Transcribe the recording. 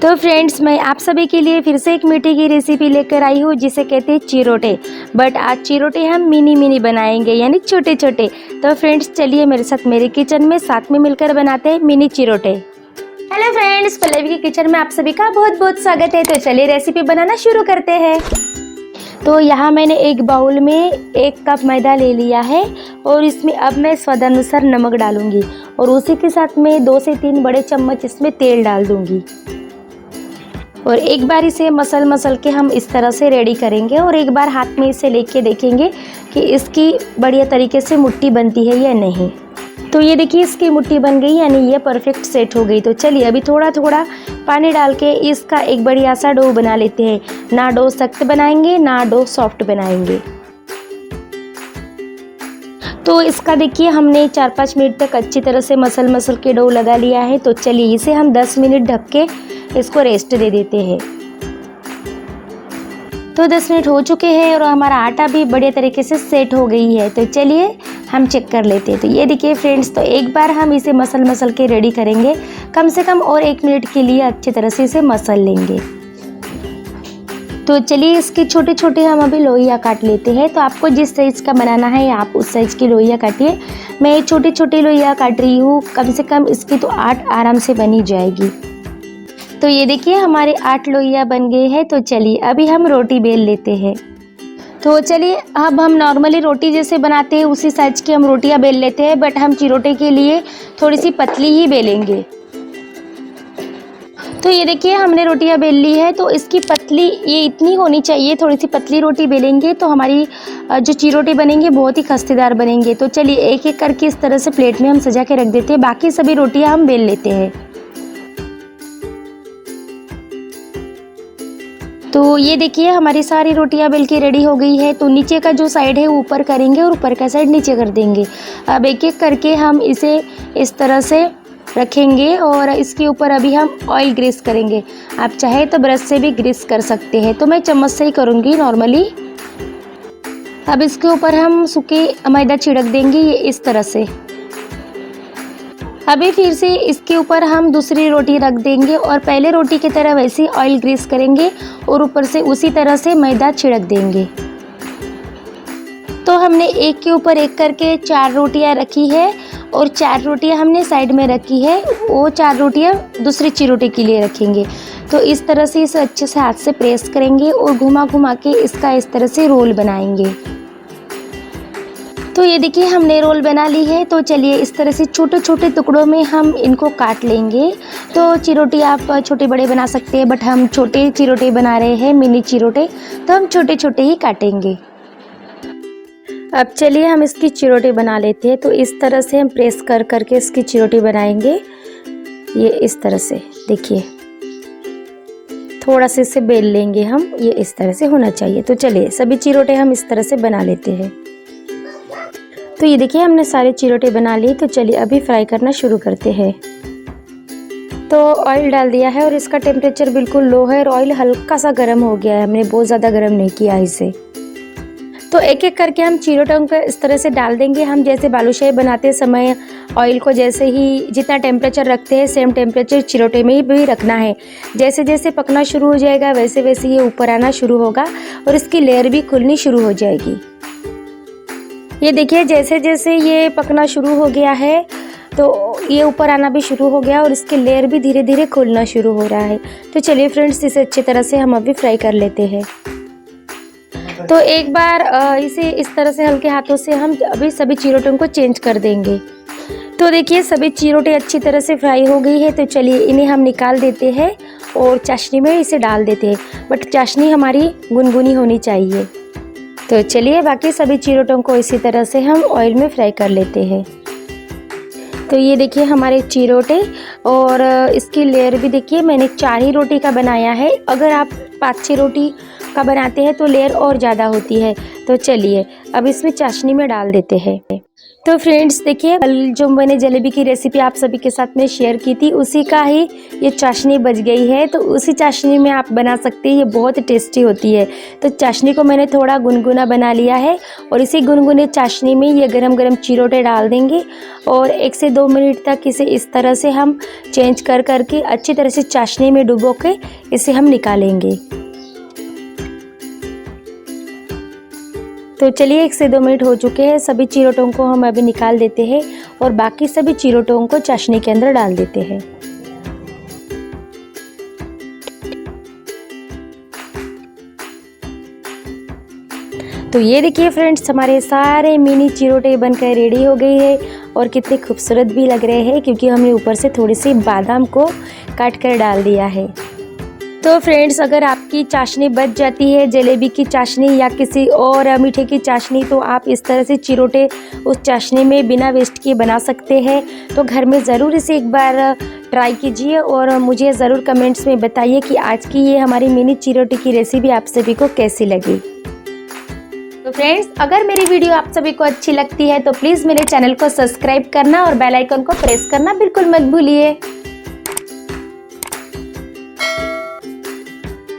तो फ्रेंड्स, मैं आप सभी के लिए फिर से एक मीठे की रेसिपी लेकर आई हूँ जिसे कहते हैं चिरोटे। बट आज चिरोटे हम मिनी बनाएंगे, यानी छोटे छोटे। तो फ्रेंड्स, चलिए मेरे साथ मेरे किचन में साथ में मिलकर बनाते हैं mini chirote. Hello friends, Pallavi के किचन में आप सभी का बहुत बहुत स्वागत है। तो चलिए रेसिपी बनाना शुरू करते हैं। तो यहाँ मैंने एक बाउल में 1 कप मैदा ले लिया है और इसमें अब मैं स्वादानुसार नमक डालूंगी और उसी के साथ में 2 से 3 बड़े चम्मच इसमें तेल डाल दूंगी। और एक बार इसे मसल के हम इस तरह से रेडी करेंगे और एक बार हाथ में इसे लेके देखेंगे कि इसकी बढ़िया तरीके से मुट्ठी बनती है या नहीं। तो ये देखिए, इसकी मुट्ठी बन गई, यानी ये परफेक्ट सेट हो गई। तो चलिए अभी थोड़ा थोड़ा पानी डाल के इसका एक बढ़िया सा डो बना लेते हैं। ना डो सख्त बनाएंगे ना डो सॉफ्ट बनाएंगे। तो इसका देखिए, हमने 4-5 मिनट तक अच्छी तरह से मसल के डो लगा लिया है। तो चलिए इसे हम 10 मिनट ढक के इसको रेस्ट दे देते हैं। तो 10 मिनट हो चुके हैं और हमारा आटा भी बढ़िया तरीके से सेट हो गई है। तो चलिए हम चेक कर लेते हैं। तो ये देखिए फ्रेंड्स, तो एक बार हम इसे मसल के रेडी करेंगे। कम से कम और 1 मिनट के लिए अच्छी तरह से इसे मसल लेंगे। तो चलिए इसकी छोटे छोटे हम अभी लोइयाँ काट लेते हैं। तो आपको जिस साइज़ का बनाना है आप उस साइज़ की लोइयाँ काटिए। मैं छोटी छोटी लोइयाँ काट रही हूँ, कम से कम इसकी तो 8 आराम से बनी जाएगी। तो ये देखिए हमारे 8 लोइयाँ बन गए हैं। तो चलिए अभी हम रोटी बेल लेते हैं। तो चलिए अब हम नॉर्मली रोटी जैसे बनाते हैं उसी साइज की हम रोटियां बेल लेते हैं, बट हम चिरोटे के लिए थोड़ी सी पतली ही बेलेंगे। तो ये देखिए हमने रोटियां बेल ली है। तो इसकी पतली ये इतनी होनी चाहिए, थोड़ी सी पतली रोटी बेलेंगे तो हमारी जो चिरोटे बनेंगे बहुत ही खस्तेदार बनेंगे। तो चलिए एक एक करके इस तरह से प्लेट में हम सजा के रख देते हैं। बाकी सभी रोटियाँ हम बेल लेते हैं। तो ये देखिए हमारी सारी रोटियां बेल के रेडी हो गई है। तो नीचे का जो साइड है ऊपर करेंगे और ऊपर का साइड नीचे कर देंगे। अब एक एक करके हम इसे इस तरह से रखेंगे और इसके ऊपर अभी हम ऑयल ग्रीस करेंगे। आप चाहे तो ब्रश से भी ग्रीस कर सकते हैं, तो मैं चम्मच से ही करूँगी नॉर्मली। अब इसके ऊपर हम सूखे मैदा छिड़क देंगे ये इस तरह से। अभी फिर से इसके ऊपर हम दूसरी रोटी रख देंगे और पहले रोटी की तरह वैसे ऑयल ग्रीस करेंगे और ऊपर से उसी तरह से मैदा छिड़क देंगे। तो हमने एक के ऊपर एक करके 4 रोटियां रखी है और 4 रोटियां हमने साइड में रखी है। वो 4 रोटियां दूसरी चिरोटे के लिए रखेंगे। तो इस तरह से इसे अच्छे से हाथ से प्रेस करेंगे और घुमा के इसका इस तरह से रोल बनाएंगे। तो ये देखिए हमने रोल बना ली है। तो चलिए इस तरह से छोटे छोटे टुकड़ों में हम इनको काट लेंगे। तो चिरोटे आप छोटे बड़े बना सकते हैं, बट हम छोटे चिरोटे बना रहे हैं, मिनी चिरोटे, तो हम छोटे छोटे ही काटेंगे। अब चलिए हम इसकी चिरोटे बना लेते हैं। तो इस तरह से हम प्रेस करके इसकी चिरोटे बनाएंगे। ये इस तरह से देखिए, थोड़ा से इसे बेल लेंगे हम, ये इस तरह से होना चाहिए। तो चलिए सभी चिरोटे हम इस तरह से बना लेते हैं। तो ये देखिए हमने सारे चिरोटे बना लिए। तो चलिए अभी फ्राई करना शुरू करते हैं। तो ऑयल डाल दिया है और इसका टेम्परेचर बिल्कुल लो है और ऑयल हल्का सा गर्म हो गया है, हमने बहुत ज़्यादा गर्म नहीं किया इसे। तो एक एक करके हम चिरोटों को इस तरह से डाल देंगे। हम जैसे बालूशाही बनाते समय ऑयल को जैसे ही जितना टेम्परेचर रखते हैं सेम टेम्परेचर चिरोटे में भी रखना है। जैसे जैसे पकना शुरू हो जाएगा वैसे वैसे ये ऊपर आना शुरू होगा और इसकी लेयर भी खुलनी शुरू हो जाएगी। ये देखिए जैसे जैसे ये पकना शुरू हो गया है तो ये ऊपर आना भी शुरू हो गया और इसके लेयर भी धीरे धीरे खुलना शुरू हो रहा है। तो चलिए फ्रेंड्स इसे अच्छी तरह से हम अभी फ्राई कर लेते हैं। तो एक बार इसे इस तरह से हल्के हाथों से हम अभी सभी चिरोटों को चेंज कर देंगे। तो देखिए सभी चिरोटे अच्छी तरह से फ्राई हो गई है। तो चलिए इन्हें हम निकाल देते हैं और चाशनी में इसे डाल देते हैं, बट चाशनी हमारी गुनगुनी होनी चाहिए। तो चलिए बाकी सभी चिरोटों को इसी तरह से हम ऑयल में फ्राई कर लेते हैं। तो ये देखिए हमारे चिरोटे और इसकी लेयर भी देखिए, मैंने 4 ही रोटी का बनाया है। अगर आप 5-6 रोटी का बनाते हैं तो लेयर और ज़्यादा होती है। तो चलिए अब इसमें चाशनी में डाल देते हैं। तो फ्रेंड्स देखिए, कल जो मैंने जलेबी की रेसिपी आप सभी के साथ में शेयर की थी, उसी का ही ये चाशनी बच गई है। तो उसी चाशनी में आप बना सकते हैं, ये बहुत टेस्टी होती है। तो चाशनी को मैंने थोड़ा गुनगुना बना लिया है और इसी गुनगुने चाशनी में ये गरम गरम चिरोटे डाल देंगे और 1 से 2 मिनट तक इसे इस तरह से हम चेंज कर करके अच्छी तरह से चाशनी में डुबो के इसे हम निकालेंगे। तो चलिए 1 से 2 मिनट हो चुके हैं, सभी चिरोटों को हम अभी निकाल देते हैं और बाकी सभी चिरोटों को चाशनी के अंदर डाल देते हैं। तो ये देखिए फ्रेंड्स, हमारे सारे मिनी चिरोटे बनकर रेडी हो गई है और कितने खूबसूरत भी लग रहे हैं, क्योंकि हमने ऊपर से थोड़ी सी बादाम को काट कर डाल दिया है। तो फ्रेंड्स, अगर आपकी चाशनी बच जाती है, जलेबी की चाशनी या किसी और मीठे की चाशनी, तो आप इस तरह से चिरोटे उस चाशनी में बिना वेस्ट किए बना सकते हैं। तो घर में ज़रूर इसे एक बार ट्राई कीजिए और मुझे ज़रूर कमेंट्स में बताइए कि आज की ये हमारी मिनी चिरोटे की रेसिपी आप सभी को कैसी लगी। तो फ्रेंड्स, अगर मेरी वीडियो आप सभी को अच्छी लगती है तो प्लीज़ मेरे चैनल को सब्सक्राइब करना और बेल आइकन को प्रेस करना बिल्कुल मत भूलिए।